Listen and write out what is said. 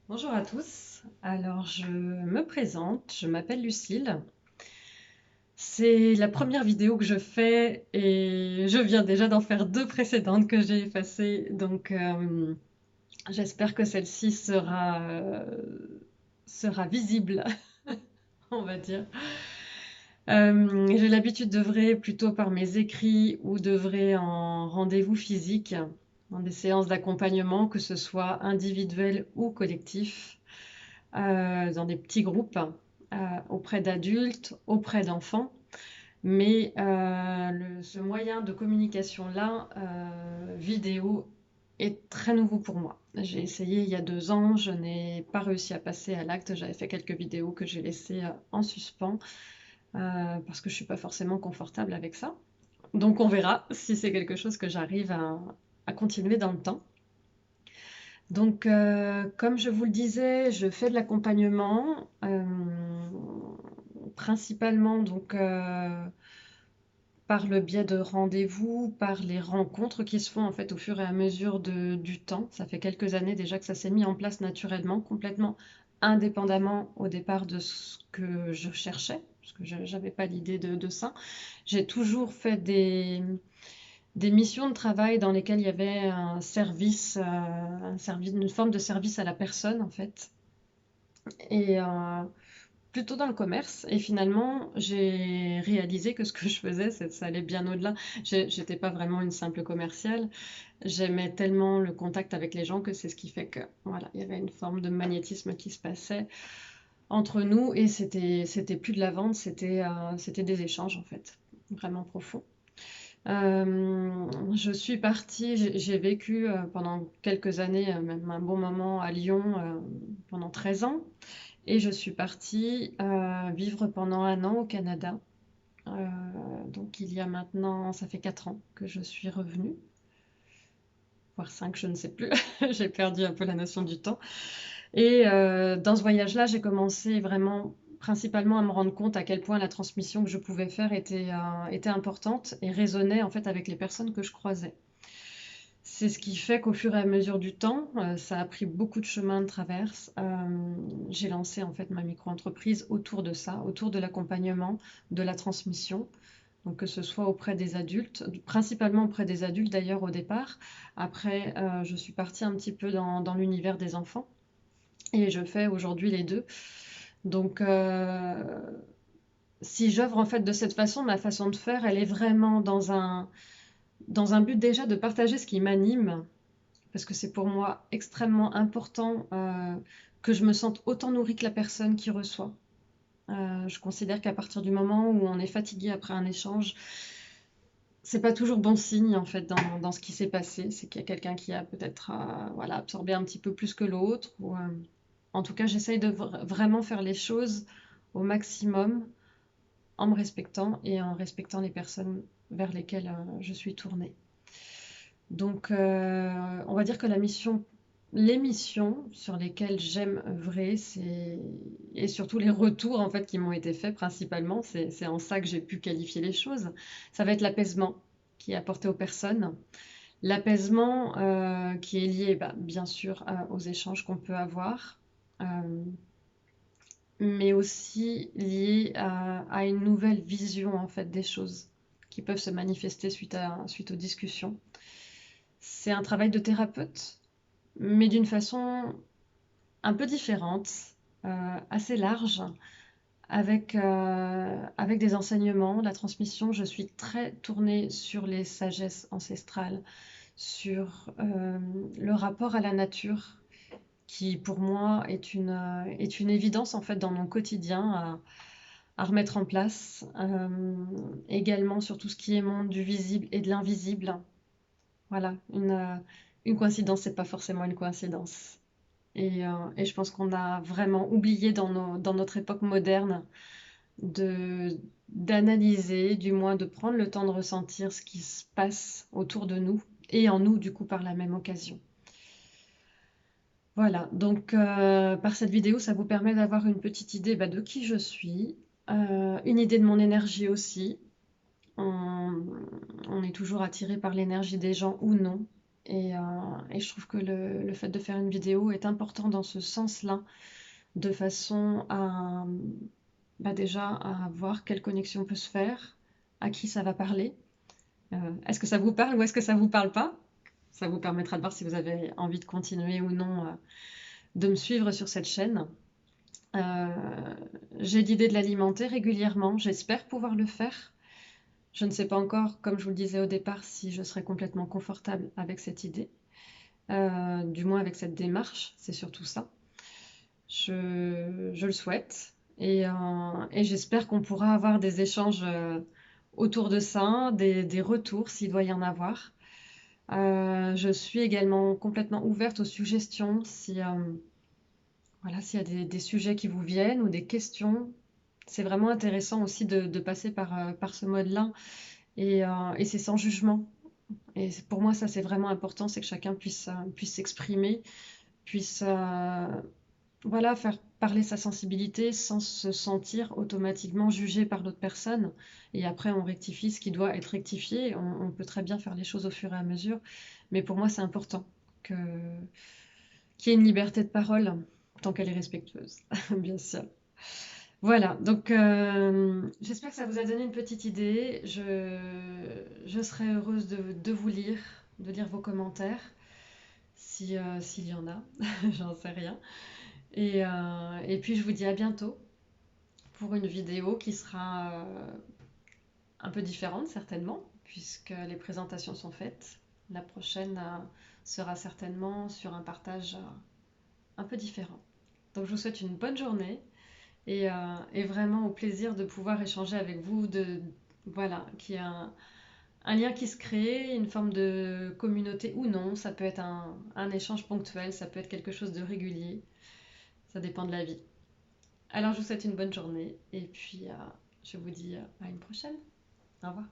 Bonjour à tous. Alors, je me présente, je m'appelle Lucille. C'est la première vidéo que je fais et je viens déjà d'en faire deux précédentes que j'ai effacées. Donc, j'espère que celle-ci sera visible, on va dire. J'ai l'habitude d'œuvrer plutôt par mes écrits ou d'œuvrer en rendez-vous physique, dans des séances d'accompagnement, que ce soit individuel ou collectif. Dans des petits groupes, auprès d'adultes, auprès d'enfants. Mais ce moyen de communication-là, vidéo, est très nouveau pour moi. J'ai essayé il y a 2 ans, je n'ai pas réussi à passer à l'acte. J'avais fait quelques vidéos que j'ai laissées en suspens parce que je ne suis pas forcément confortable avec ça. Donc on verra si c'est quelque chose que j'arrive à continuer dans le temps. Donc, comme je vous le disais, je fais de l'accompagnement, principalement donc par le biais de rendez-vous, par les rencontres qui se font en fait au fur et à mesure du temps. Ça fait quelques années déjà que ça s'est mis en place naturellement, complètement indépendamment au départ de ce que je cherchais, parce que je n'avais pas l'idée de ça. J'ai toujours fait des missions de travail dans lesquelles il y avait une forme de service à la personne en fait, et plutôt dans le commerce. Et finalement, j'ai réalisé que ce que je faisais, ça allait bien au-delà. J'étais pas vraiment une simple commerciale. J'aimais tellement le contact avec les gens que c'est ce qui fait que voilà, il y avait une forme de magnétisme qui se passait entre nous et c'était plus de la vente, c'était des échanges en fait, vraiment profonds. Je suis partie, j'ai vécu pendant quelques années, même un bon moment à Lyon, pendant 13 ans. Et je suis partie vivre pendant un an au Canada. Euh, donc il y a maintenant, ça fait 4 ans que je suis revenue, voire 5, je ne sais plus. J'ai perdu un peu la notion du temps. Et dans ce voyage-là, j'ai commencé vraiment principalement à me rendre compte à quel point la transmission que je pouvais faire était importante et résonnait en fait avec les personnes que je croisais. C'est ce qui fait qu'au fur et à mesure du temps, ça a pris beaucoup de chemin de traverse. J'ai lancé en fait ma micro-entreprise autour de ça, autour de l'accompagnement, de la transmission. Donc que ce soit auprès des adultes, principalement auprès des adultes d'ailleurs au départ. Après, je suis partie un petit peu dans l'univers des enfants et je fais aujourd'hui les deux. Donc si j'œuvre en fait de cette façon, ma façon de faire, elle est vraiment dans un but déjà de partager ce qui m'anime, parce que c'est pour moi extrêmement important que je me sente autant nourrie que la personne qui reçoit. Je considère qu'à partir du moment où on est fatigué après un échange, c'est pas toujours bon signe en fait dans ce qui s'est passé. C'est qu'il y a quelqu'un qui a peut-être voilà, absorbé un petit peu plus que l'autre. En tout cas, j'essaye de vraiment faire les choses au maximum en me respectant et en respectant les personnes vers lesquelles je suis tournée. Donc, on va dire que les missions sur lesquelles j'aime œuvrer, et surtout les retours en fait qui m'ont été faits principalement, c'est en ça que j'ai pu qualifier les choses. Ça va être l'apaisement qui est apporté aux personnes, l'apaisement qui est lié, bah, bien sûr, aux échanges qu'on peut avoir, euh, mais aussi lié à une nouvelle vision en fait des choses qui peuvent se manifester suite aux discussions. C'est un travail de thérapeute, mais d'une façon un peu différente, assez large, avec des enseignements, la transmission. Je suis très tournée sur les sagesses ancestrales, sur le rapport à la nature, qui pour moi est une évidence en fait dans mon quotidien à remettre en place. Également sur tout ce qui est monde du visible et de l'invisible. Voilà, une coïncidence, c'est pas forcément une coïncidence. Et je pense qu'on a vraiment oublié dans notre époque moderne d'analyser, du moins de prendre le temps de ressentir ce qui se passe autour de nous et en nous, du coup, par la même occasion. Voilà, donc par cette vidéo, ça vous permet d'avoir une petite idée bah, de qui je suis, une idée de mon énergie aussi. On, on est toujours attiré par l'énergie des gens ou non. Et, euh, et je trouve que le fait de faire une vidéo est important dans ce sens-là, de façon à déjà à voir quelle connexion peut se faire, à qui ça va parler. Est-ce que ça vous parle ou est-ce que ça vous parle pas? Ça vous permettra de voir si vous avez envie de continuer ou non de me suivre sur cette chaîne. Euh, j'ai l'idée de l'alimenter régulièrement, j'espère pouvoir le faire. Je ne sais pas encore, comme je vous le disais au départ, si je serai complètement confortable avec cette idée. Du moins avec cette démarche, c'est surtout ça. Je le souhaite et j'espère qu'on pourra avoir des échanges autour de ça, des retours s'il doit y en avoir. Je suis également complètement ouverte aux suggestions si, voilà, s'il y a des sujets qui vous viennent ou des questions. C'est vraiment intéressant aussi de passer par ce mode-là et c'est sans jugement. Et pour moi, ça c'est vraiment important, c'est que chacun puisse s'exprimer, puisse voilà, faire parler sa sensibilité sans se sentir automatiquement jugé par l'autre personne. Et après, on rectifie ce qui doit être rectifié. On peut très bien faire les choses au fur et à mesure. Mais pour moi, c'est important que, qu'il y ait une liberté de parole, tant qu'elle est respectueuse, bien sûr. Voilà, donc j'espère que ça vous a donné une petite idée. Je serais heureuse de vous lire, de lire vos commentaires, si, s'il y en a, j'en sais rien. Et puis je vous dis à bientôt pour une vidéo qui sera un peu différente certainement, puisque les présentations sont faites. La prochaine sera certainement sur un partage un peu différent. Donc je vous souhaite une bonne journée et vraiment au plaisir de pouvoir échanger avec vous, voilà, qu'il y ait un lien qui se crée, une forme de communauté ou non. Ça peut être un échange ponctuel, ça peut être quelque chose de régulier. Ça dépend de la vie. Alors je vous souhaite une bonne journée et puis je vous dis à une prochaine. Au revoir.